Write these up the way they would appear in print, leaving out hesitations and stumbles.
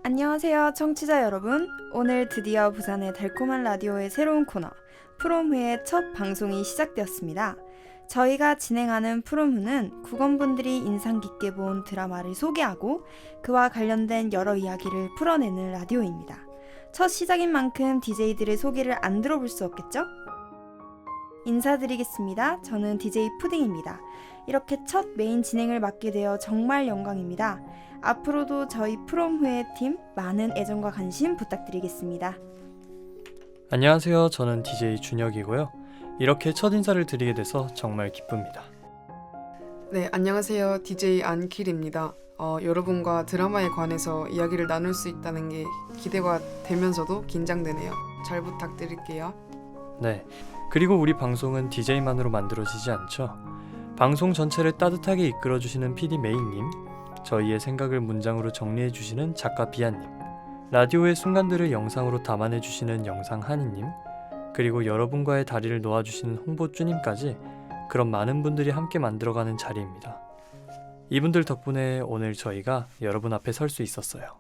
안녕하세요, 청취자 여러분. 오늘 드디어 부산의 달콤한 라디오의 새로운 코너 프롬후의 첫 방송이 시작되었습니다. 저희가 진행하는 프롬후는 국원분들이 인상 깊게 본 드라마를 소개하고 그와 관련된 여러 이야기를 풀어내는 라디오입니다. 첫 시작인 만큼 DJ들의 소개를 안 들어볼 수 없겠죠? 인사드리겠습니다. 저는 DJ 푸딩입니다. 이렇게 첫 메인 진행을 맡게 되어 정말 영광입니다. 앞으로도 저희 프롬후의 팀 많은 애정과 관심 부탁드리겠습니다. 안녕하세요. 저는 DJ 준혁이고요. 이렇게 첫 인사를 드리게 돼서 정말 기쁩니다. 네, 안녕하세요. DJ 안킬입니다. 여러분과 드라마에 관해서 이야기를 나눌 수 있다는 게 기대가 되면서도 긴장되네요. 잘 부탁드릴게요. 네, 그리고 우리 방송은 DJ만으로 만들어지지 않죠. 방송 전체를 따뜻하게 이끌어주시는 PD 메인님, 저희의 생각을 문장으로 정리해주시는 작가 비아님, 라디오의 순간들을 영상으로 담아내주시는 영상 한이님, 그리고 여러분과의 다리를 놓아주시는 홍보쭈님까지 그런 많은 분들이 함께 만들어가는 자리입니다. 이분들 덕분에 오늘 저희가 여러분 앞에 설 수 있었어요.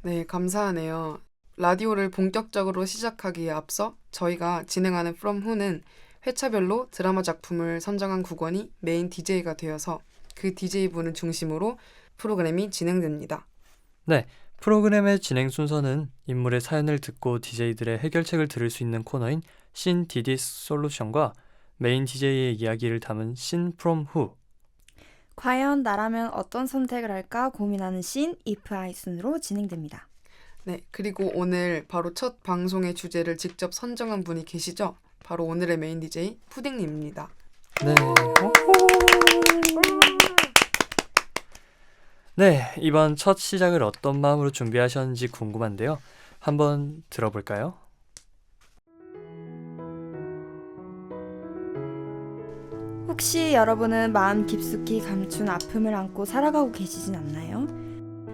네, 감사하네요. 라디오를 본격적으로 시작하기에 앞서 저희가 진행하는 From Who는 회차별로 드라마 작품을 선정한 국원이 메인 DJ가 되어서 그 DJ분을 중심으로 프로그램이 진행됩니다. 네, 프로그램의 진행 순서는 인물의 사연을 듣고 DJ들의 해결책을 들을 수 있는 코너인 신 디디 솔루션과 메인 DJ의 이야기를 담은 신 프롬 후, 과연 나라면 어떤 선택을 할까 고민하는 신 if I 순으로 진행됩니다. 네, 그리고 오늘 바로 첫 방송의 주제를 직접 선정한 분이 계시죠? 바로 오늘의 메인 DJ 푸딩님입니다. 네. 네, 이번 첫 시작을 어떤 마음으로 준비하셨는지 궁금한데요. 한번 들어볼까요? 혹시 여러분은 마음 깊숙이 감춘 아픔을 안고 살아가고 계시진 않나요?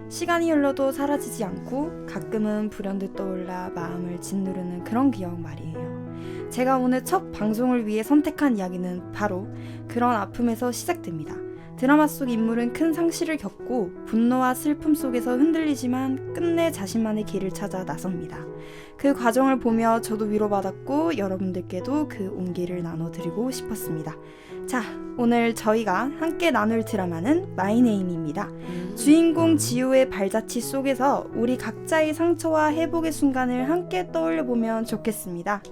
시간이 흘러도 사라지지 않고 가끔은 불현듯 떠올라 마음을 짓누르는 그런 기억 말이에요. 제가 오늘 첫 방송을 위해 선택한 이야기는 바로 그런 아픔에서 시작됩니다. 드라마 속 인물은 큰 상실을 겪고 분노와 슬픔 속에서 흔들리지만 끝내 자신만의 길을 찾아 나섭니다. 그 과정을 보며 저도 위로받았고 여러분들께도 그 온기를 나눠드리고 싶었습니다. 자, 오늘 저희가 함께 나눌 드라마는 마이네임입니다. 주인공 지우의 발자취 속에서 우리 각자의 상처와 회복의 순간을 함께 떠올려보면 좋겠습니다.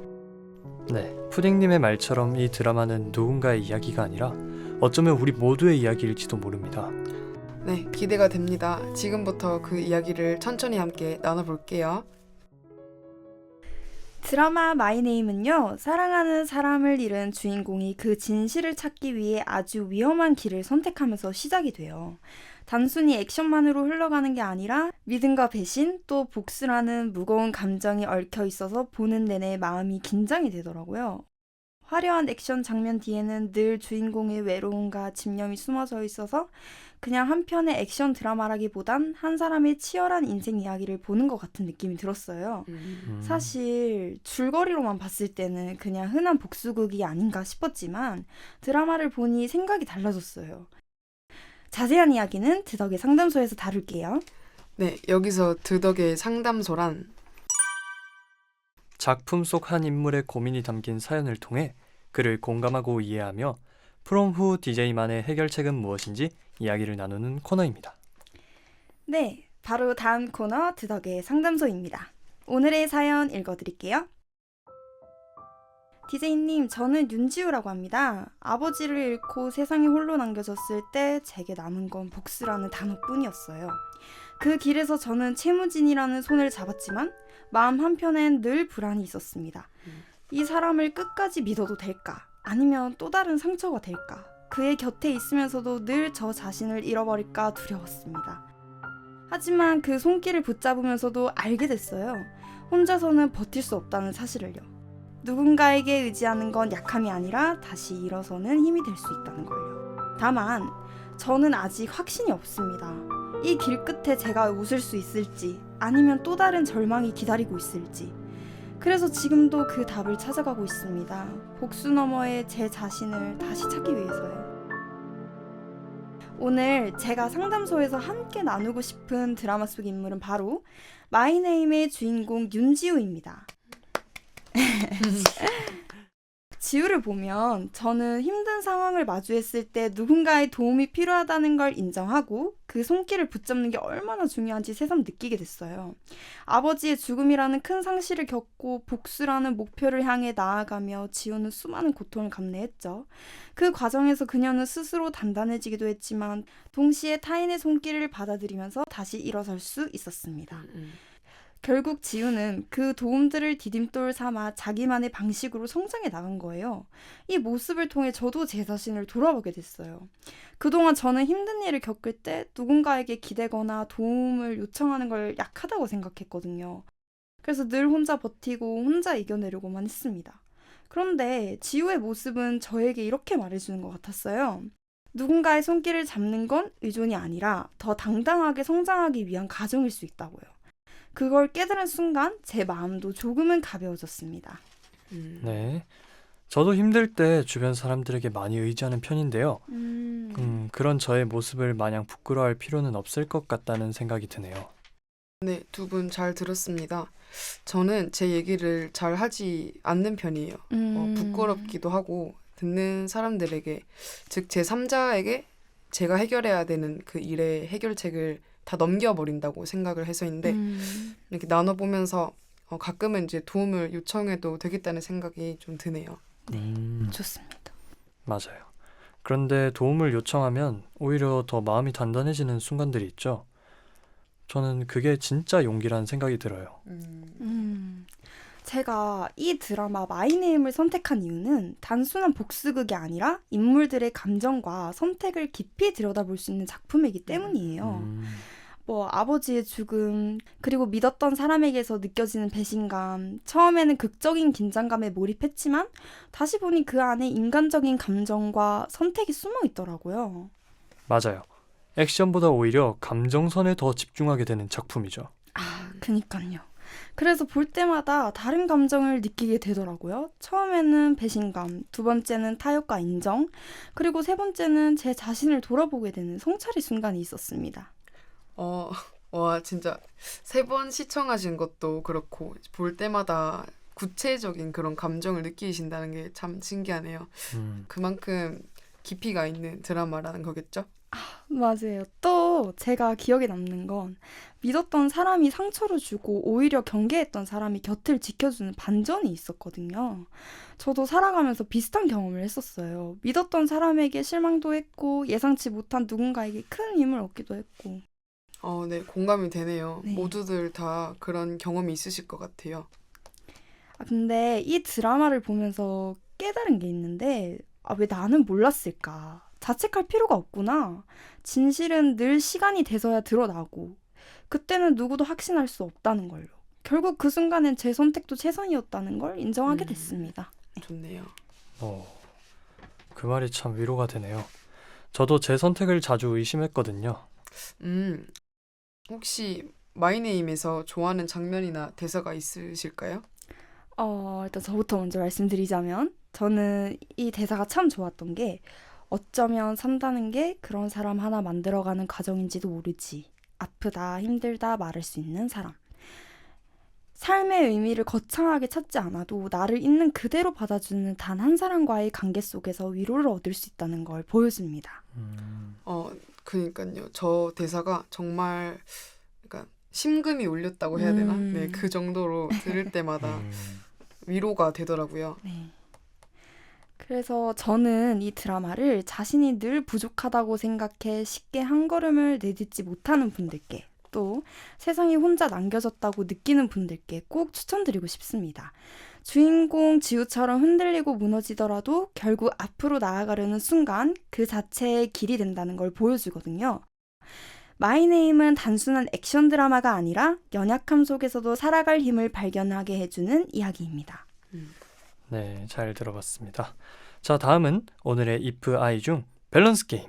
네, 푸딩님의 말처럼 이 드라마는 누군가의 이야기가 아니라 어쩌면 우리 모두의 이야기일지도 모릅니다. 네, 기대가 됩니다. 지금부터 그 이야기를 천천히 함께 나눠볼게요. 드라마 마이네임은요, 사랑하는 사람을 잃은 주인공이 그 진실을 찾기 위해 아주 위험한 길을 선택하면서 시작이 돼요. 단순히 액션만으로 흘러가는 게 아니라 믿음과 배신, 또 복수라는 무거운 감정이 얽혀 있어서 보는 내내 마음이 긴장이 되더라고요. 화려한 액션 장면 뒤에는 늘 주인공의 외로움과 집념이 숨어져 있어서 그냥 한 편의 액션 드라마라기보단 한 사람의 치열한 인생 이야기를 보는 것 같은 느낌이 들었어요. 사실 줄거리로만 봤을 때는 그냥 흔한 복수극이 아닌가 싶었지만 드라마를 보니 생각이 달라졌어요. 자세한 이야기는 드덕의 상담소에서 다룰게요. 네, 여기서 드덕의 상담소란 작품 속 한 인물의 고민이 담긴 사연을 통해 그를 공감하고 이해하며 프롬 후 DJ만의 해결책은 무엇인지 이야기를 나누는 코너입니다. 네, 바로 다음 코너 드덕의 상담소입니다. 오늘의 사연 읽어드릴게요. DJ님, 저는 윤지우라고 합니다. 아버지를 잃고 세상에 홀로 남겨졌을 때 제게 남은 건 복수라는 단어뿐이었어요. 그 길에서 저는 채무진이라는 손을 잡았지만 마음 한편엔 늘 불안이 있었습니다. 이 사람을 끝까지 믿어도 될까? 아니면 또 다른 상처가 될까? 그의 곁에 있으면서도 늘 저 자신을 잃어버릴까 두려웠습니다. 하지만 그 손길을 붙잡으면서도 알게 됐어요. 혼자서는 버틸 수 없다는 사실을요. 누군가에게 의지하는 건 약함이 아니라 다시 일어서는 힘이 될 수 있다는 걸요. 다만 저는 아직 확신이 없습니다. 이 길 끝에 제가 웃을 수 있을지 아니면 또 다른 절망이 기다리고 있을지. 그래서 지금도 그 답을 찾아가고 있습니다. 복수 너머의 제 자신을 다시 찾기 위해서요. 오늘 제가 상담소에서 함께 나누고 싶은 드라마 속 인물은 바로 마이네임의 주인공 윤지우입니다. 지우를 보면 저는 힘든 상황을 마주했을 때 누군가의 도움이 필요하다는 걸 인정하고 그 손길을 붙잡는 게 얼마나 중요한지 새삼 느끼게 됐어요. 아버지의 죽음이라는 큰 상실을 겪고 복수라는 목표를 향해 나아가며 지우는 수많은 고통을 감내했죠. 그 과정에서 그녀는 스스로 단단해지기도 했지만 동시에 타인의 손길을 받아들이면서 다시 일어설 수 있었습니다. 결국 지우는 그 도움들을 디딤돌 삼아 자기만의 방식으로 성장해 나간 거예요. 이 모습을 통해 저도 제 자신을 돌아보게 됐어요. 그동안 저는 힘든 일을 겪을 때 누군가에게 기대거나 도움을 요청하는 걸 약하다고 생각했거든요. 그래서 늘 혼자 버티고 혼자 이겨내려고만 했습니다. 그런데 지우의 모습은 저에게 이렇게 말해주는 것 같았어요. 누군가의 손길을 잡는 건 의존이 아니라 더 당당하게 성장하기 위한 과정일 수 있다고요. 그걸 깨달은 순간 제 마음도 조금은 가벼워졌습니다. 네. 저도 힘들 때 주변 사람들에게 많이 의지하는 편인데요. 그런 저의 모습을 마냥 부끄러워할 필요는 없을 것 같다는 생각이 드네요. 네, 두 분 잘 들었습니다. 저는 제 얘기를 잘 하지 않는 편이에요. 부끄럽기도 하고 듣는 사람들에게, 즉 제3자에게 제가 해결해야 되는 그 일의 해결책을 다 넘겨버린다고 생각을 해서인데 이렇게 나눠보면서 가끔은 이제 도움을 요청해도 되겠다는 생각이 좀 드네요. 좋습니다. 맞아요. 그런데 도움을 요청하면 오히려 더 마음이 단단해지는 순간들이 있죠. 저는 그게 진짜 용기라는 생각이 들어요. 제가 이 드라마 마이네임을 선택한 이유는 단순한 복수극이 아니라 인물들의 감정과 선택을 깊이 들여다볼 수 있는 작품이기 때문이에요. 아버지의 죽음, 그리고 믿었던 사람에게서 느껴지는 배신감, 처음에는 극적인 긴장감에 몰입했지만 다시 보니 그 안에 인간적인 감정과 선택이 숨어 있더라고요. 맞아요. 액션보다 오히려 감정선에 더 집중하게 되는 작품이죠. 그니까요. 그래서 볼 때마다 다른 감정을 느끼게 되더라고요. 처음에는 배신감, 두 번째는 타협과 인정, 그리고 세 번째는 제 자신을 돌아보게 되는 성찰의 순간이 있었습니다. 와, 진짜 3번 시청하신 것도 그렇고 볼 때마다 구체적인 그런 감정을 느끼신다는 게 참 신기하네요. 그만큼 깊이가 있는 드라마라는 거겠죠? 맞아요. 또 제가 기억에 남는 건 믿었던 사람이 상처를 주고 오히려 경계했던 사람이 곁을 지켜주는 반전이 있었거든요. 저도 살아가면서 비슷한 경험을 했었어요. 믿었던 사람에게 실망도 했고 예상치 못한 누군가에게 큰 힘을 얻기도 했고. 네, 공감이 되네요. 네. 모두들 다 그런 경험이 있으실 것 같아요. 근데 이 드라마를 보면서 깨달은 게 있는데 왜 나는 몰랐을까? 자책할 필요가 없구나. 진실은 늘 시간이 돼서야 드러나고 그때는 누구도 확신할 수 없다는 걸로. 결국 그 순간엔 제 선택도 최선이었다는 걸 인정하게 됐습니다. 좋네요. 그 말이 참 위로가 되네요. 저도 제 선택을 자주 의심했거든요. 혹시 마이네임에서 좋아하는 장면이나 대사가 있으실까요? 일단 저부터 먼저 말씀드리자면 저는 이 대사가 참 좋았던 게 어쩌면 산다는 게 그런 사람 하나 만들어가는 과정인지도 모르지. 아프다, 힘들다 말할 수 있는 사람. 삶의 의미를 거창하게 찾지 않아도 나를 있는 그대로 받아주는 단 한 사람과의 관계 속에서 위로를 얻을 수 있다는 걸 보여줍니다. 그러니까요. 저 대사가 정말 그러니까 심금이 울렸다고 해야 되나? 네, 그 정도로 들을 때마다 위로가 되더라고요. 네. 그래서 저는 이 드라마를 자신이 늘 부족하다고 생각해 쉽게 한 걸음을 내딛지 못하는 분들께 또 세상에 혼자 남겨졌다고 느끼는 분들께 꼭 추천드리고 싶습니다. 주인공 지우처럼 흔들리고 무너지더라도 결국 앞으로 나아가려는 순간 그 자체의 길이 된다는 걸 보여주거든요. 마이네임은 단순한 액션 드라마가 아니라 연약함 속에서도 살아갈 힘을 발견하게 해주는 이야기입니다. 네, 잘 들어봤습니다. 자, 다음은 오늘의 if I 중 밸런스 게임.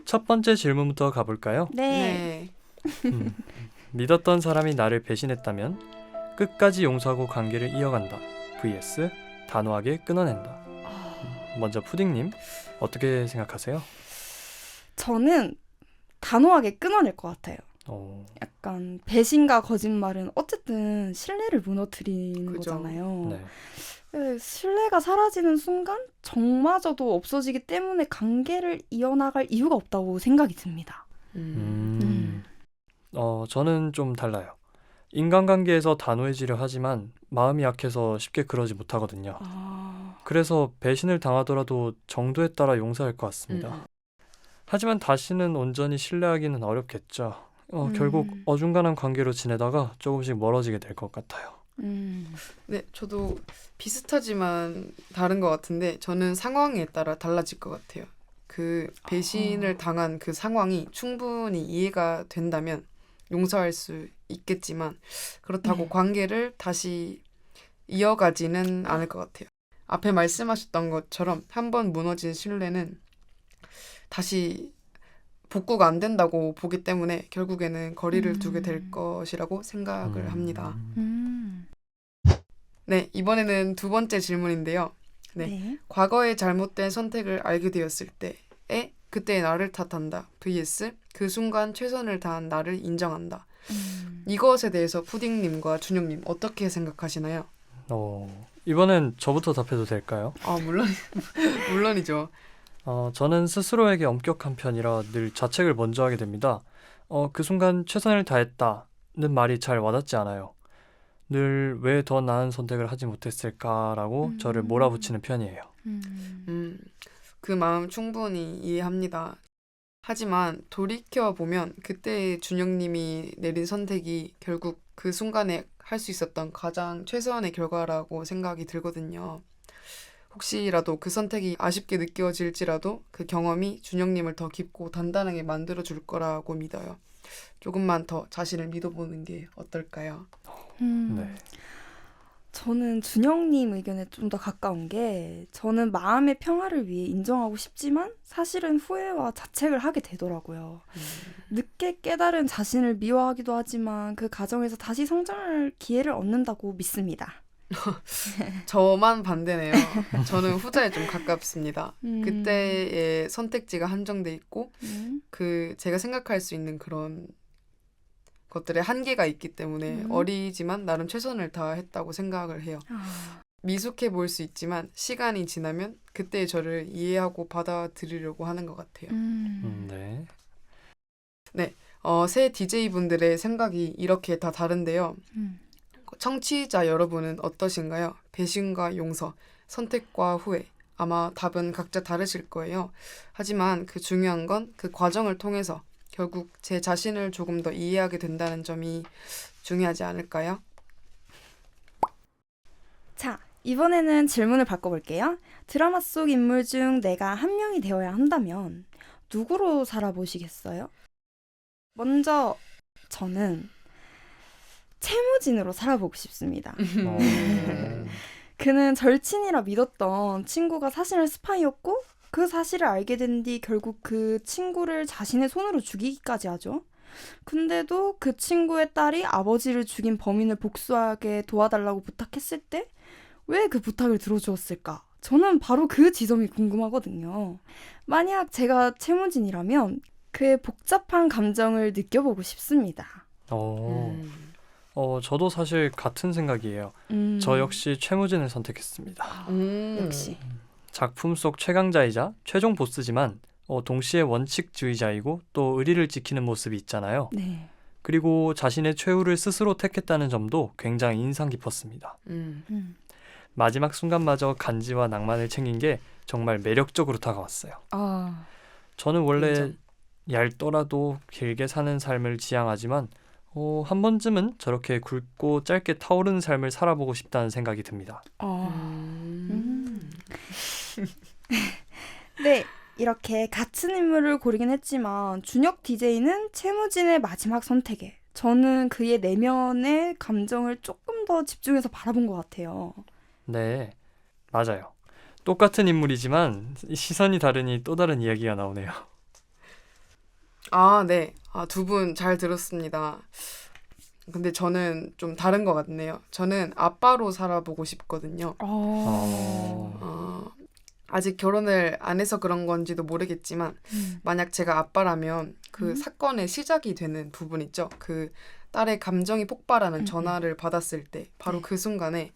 첫 번째 질문부터 가볼까요? 네. 믿었던 사람이 나를 배신했다면 끝까지 용서하고 관계를 이어간다. vs 단호하게 끊어낸다. 먼저 푸딩님 어떻게 생각하세요? 저는 단호하게 끊어낼 것 같아요. 어, 약간 배신과 거짓말은 어쨌든 신뢰를 무너뜨리는 그죠. 거잖아요. 네. 신뢰가 사라지는 순간 정마저도 없어지기 때문에 관계를 이어나갈 이유가 없다고 생각이 듭니다. 음. 저는 좀 달라요. 인간관계에서 단호해지려 하지만 마음이 약해서 쉽게 그러지 못하거든요. 그래서 배신을 당하더라도 정도에 따라 용서할 것 같습니다. 하지만 다시는 온전히 신뢰하기는 어렵겠죠. 결국 어중간한 관계로 지내다가 조금씩 멀어지게 될 것 같아요. 네, 저도 비슷하지만 다른 것 같은데 저는 상황에 따라 달라질 것 같아요. 그 배신을 당한 그 상황이 충분히 이해가 된다면 용서할 수 있겠지만 그렇다고 네. 관계를 다시 이어가지는 않을 것 같아요. 앞에 말씀하셨던 것처럼 한번 무너진 신뢰는 다시 복구가 안 된다고 보기 때문에 결국에는 거리를 두게 될 것이라고 생각을 합니다. 네, 이번에는 두 번째 질문인데요. 네. 네. 과거의 잘못된 선택을 알게 되었을 때에 그때의 나를 탓한다. vs 그 순간 최선을 다한 나를 인정한다. 이것에 대해서 푸딩님과 준영님 어떻게 생각하시나요? 이번엔 저부터 답해도 될까요? 아, 물론이죠. 저는 스스로에게 엄격한 편이라 늘 자책을 먼저 하게 됩니다. 그 순간 최선을 다했다는 말이 잘 와닿지 않아요. 늘 왜 더 나은 선택을 하지 못했을까라고 저를 몰아붙이는 편이에요. 그 마음 충분히 이해합니다. 하지만 돌이켜보면 그때 준영님이 내린 선택이 결국 그 순간에 할 수 있었던 가장 최선의 결과라고 생각이 들거든요. 혹시라도 그 선택이 아쉽게 느껴질지라도 그 경험이 준영님을 더 깊고 단단하게 만들어줄 거라고 믿어요. 조금만 더 자신을 믿어보는 게 어떨까요? 네. 저는 준영님 의견에 좀 더 가까운 게 저는 마음의 평화를 위해 인정하고 싶지만 사실은 후회와 자책을 하게 되더라고요. 늦게 깨달은 자신을 미워하기도 하지만 그 과정에서 다시 성장할 기회를 얻는다고 믿습니다. 저만 반대네요. 저는 후자에 좀 가깝습니다. 그때의 선택지가 한정돼 있고 그 제가 생각할 수 있는 그런 것들의 한계가 있기 때문에 어리지만 나름 최선을 다했다고 생각을 해요. 미숙해 보일 수 있지만 시간이 지나면 그때의 저를 이해하고 받아들이려고 하는 것 같아요. 네. 새 DJ분들의 생각이 이렇게 다 다른데요. 청취자 여러분은 어떠신가요? 배신과 용서, 선택과 후회. 아마 답은 각자 다르실 거예요. 하지만 그 중요한 건 그 과정을 통해서 결국 제 자신을 조금 더 이해하게 된다는 점이 중요하지 않을까요? 자, 이번에는 질문을 바꿔볼게요. 드라마 속 인물 중 내가 한 명이 되어야 한다면 누구로 살아보시겠어요? 먼저 저는 채무진으로 살아보고 싶습니다. 그는 절친이라 믿었던 친구가 사실은 스파이였고 그 사실을 알게 된 뒤 결국 그 친구를 자신의 손으로 죽이기까지 하죠. 근데도 그 친구의 딸이 아버지를 죽인 범인을 복수하게 도와달라고 부탁했을 때 왜 그 부탁을 들어주었을까? 저는 바로 그 지점이 궁금하거든요. 만약 제가 채무진이라면 그의 복잡한 감정을 느껴보고 싶습니다. 저도 사실 같은 생각이에요. 저 역시 최무진을 선택했습니다. 역시. 작품 속 최강자이자 최종 보스지만 동시에 원칙주의자이고 또 의리를 지키는 모습이 있잖아요. 네. 그리고 자신의 최후를 스스로 택했다는 점도 굉장히 인상 깊었습니다. 마지막 순간마저 간지와 낭만을 챙긴 게 정말 매력적으로 다가왔어요. 저는 원래 인정. 얇더라도 길게 사는 삶을 지향하지만 한 번쯤은 저렇게 굵고 짧게 타오르는 삶을 살아보고 싶다는 생각이 듭니다. 네, 이렇게 같은 인물을 고르긴 했지만 준혁 DJ는 채무진의 마지막 선택에 저는 그의 내면의 감정을 조금 더 집중해서 바라본 것 같아요. 네, 맞아요. 똑같은 인물이지만 시선이 다르니 또 다른 이야기가 나오네요. 네. 두 분 잘 들었습니다. 근데 저는 좀 다른 것 같네요. 저는 아빠로 살아보고 싶거든요. 아직 결혼을 안 해서 그런 건지도 모르겠지만 만약 제가 아빠라면 그 사건의 시작이 되는 부분 있죠. 그 딸의 감정이 폭발하는 전화를 받았을 때 바로 네. 그 순간에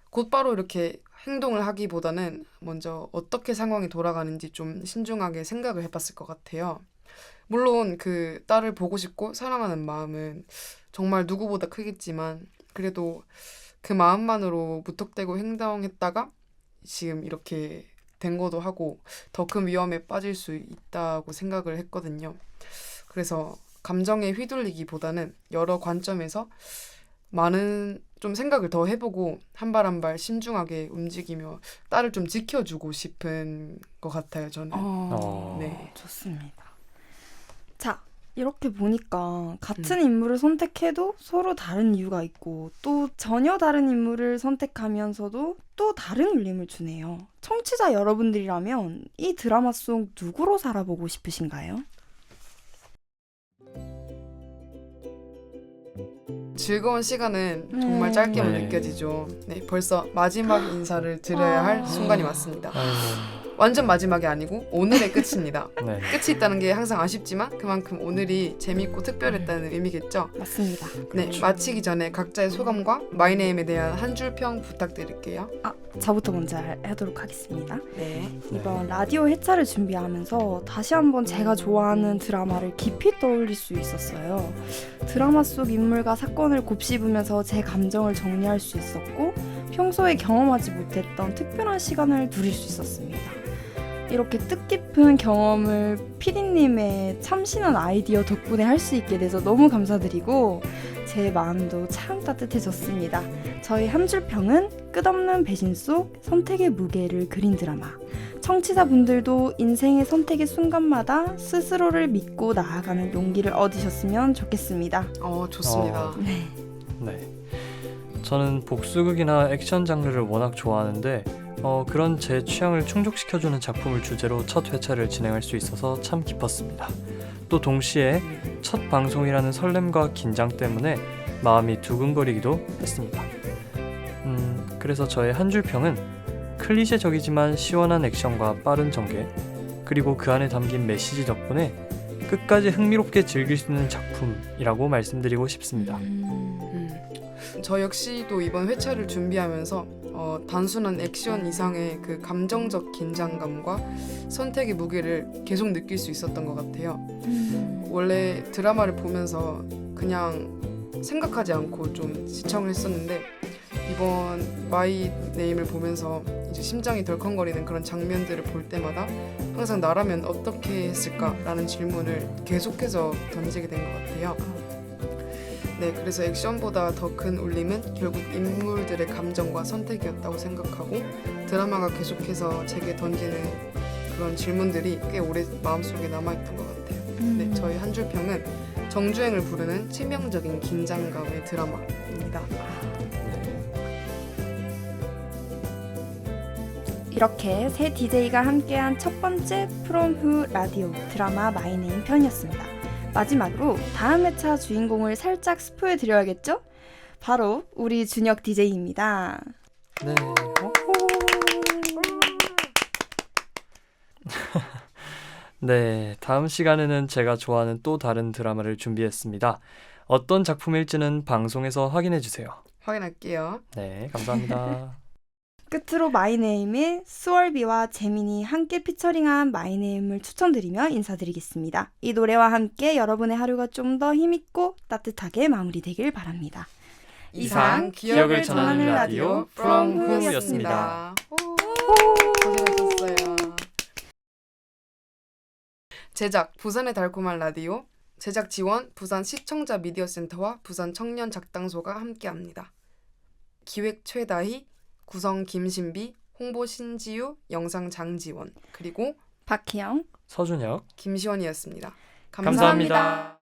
곧바로 이렇게 행동을 하기보다는 먼저 어떻게 상황이 돌아가는지 좀 신중하게 생각을 해봤을 것 같아요. 물론 그 딸을 보고 싶고 사랑하는 마음은 정말 누구보다 크겠지만 그래도 그 마음만으로 무턱대고 행동했다가 지금 이렇게 된 거도 하고 더 큰 위험에 빠질 수 있다고 생각을 했거든요. 그래서 감정에 휘둘리기보다는 여러 관점에서 많은 좀 생각을 더 해보고 한 발 한 발 신중하게 움직이며 딸을 좀 지켜주고 싶은 것 같아요, 저는. 네. 좋습니다. 자, 이렇게 보니까 같은 인물을 선택해도 서로 다른 이유가 있고 또 전혀 다른 인물을 선택하면서도 또 다른 울림을 주네요. 청취자 여러분들이라면 이 드라마 속 누구로 살아보고 싶으신가요? 즐거운 시간은 정말 짧게만 네. 느껴지죠. 네, 벌써 마지막 인사를 드려야 할 순간이 왔습니다. 아이고. 완전 마지막이 아니고 오늘의 끝입니다. 네. 끝이 있다는 게 항상 아쉽지만 그만큼 오늘이 재밌고 특별했다는 의미겠죠. 맞습니다. 네, 마치기 전에 각자의 소감과 마이네임에 대한 한 줄 평 부탁드릴게요. 저부터 먼저 하도록 하겠습니다. 네. 이번 라디오 회차를 준비하면서 다시 한번 제가 좋아하는 드라마를 깊이 떠올릴 수 있었어요. 드라마 속 인물과 사건을 곱씹으면서 제 감정을 정리할 수 있었고 평소에 경험하지 못했던 특별한 시간을 누릴 수 있었습니다. 이렇게 뜻깊은 경험을 PD님의 참신한 아이디어 덕분에 할 수 있게 돼서 너무 감사드리고 제 마음도 참 따뜻해졌습니다. 저희 한 줄 평은 끝없는 배신 속 선택의 무게를 그린 드라마. 청취자분들도 인생의 선택의 순간마다 스스로를 믿고 나아가는 용기를 얻으셨으면 좋겠습니다. 좋습니다. 네. 네. 저는 복수극이나 액션 장르를 워낙 좋아하는데 그런 제 취향을 충족시켜주는 작품을 주제로 첫 회차를 진행할 수 있어서 참 기뻤습니다. 또 동시에 첫 방송이라는 설렘과 긴장 때문에 마음이 두근거리기도 했습니다. 그래서 저의 한 줄 평은 클리셰적이지만 시원한 액션과 빠른 전개 그리고 그 안에 담긴 메시지 덕분에 끝까지 흥미롭게 즐길 수 있는 작품이라고 말씀드리고 싶습니다. 저 역시도 이번 회차를 준비하면서 단순한 액션 이상의 그 감정적 긴장감과 선택의 무게를 계속 느낄 수 있었던 것 같아요. 원래 드라마를 보면서 그냥 생각하지 않고 좀 시청을 했었는데 이번 마이 네임을 보면서 이제 심장이 덜컹거리는 그런 장면들을 볼 때마다 항상 나라면 어떻게 했을까라는 질문을 계속해서 던지게 된 것 같아요. 네, 그래서 액션보다 더 큰 울림은 결국 인물들의 감정과 선택이었다고 생각하고 드라마가 계속해서 제게 던지는 그런 질문들이 꽤 오래 마음속에 남아있던 것 같아요. 네, 저희 한 줄 평은 정주행을 부르는 치명적인 긴장감의 드라마입니다. 이렇게 세 DJ가 함께한 첫 번째 From Who 라디오 드라마 마이네임 편이었습니다. 마지막으로 다음 회차 주인공을 살짝 스포해 드려야겠죠? 바로 우리 준혁 DJ입니다. 네. 네, 다음 시간에는 제가 좋아하는 또 다른 드라마를 준비했습니다. 어떤 작품일지는 방송에서 확인해주세요. 확인할게요. 네, 감사합니다. 끝으로 마이네임의 수월비와 재민이 함께 피처링한 마이네임을 추천드리며 인사드리겠습니다. 이 노래와 함께 여러분의 하루가 좀 더 힘있고 따뜻하게 마무리되길 바랍니다. 이상 기억을 전하는 라디오 From Who였습니다. 고생하셨어요. 제작 부산의 달콤한 라디오, 제작 지원 부산 시청자 미디어센터와 부산 청년 작당소가 함께합니다. 기획 최다희, 구성 김신비, 홍보 신지유, 영상 장지원, 그리고 박희영, 서준혁 김시원이었습니다. 감사합니다.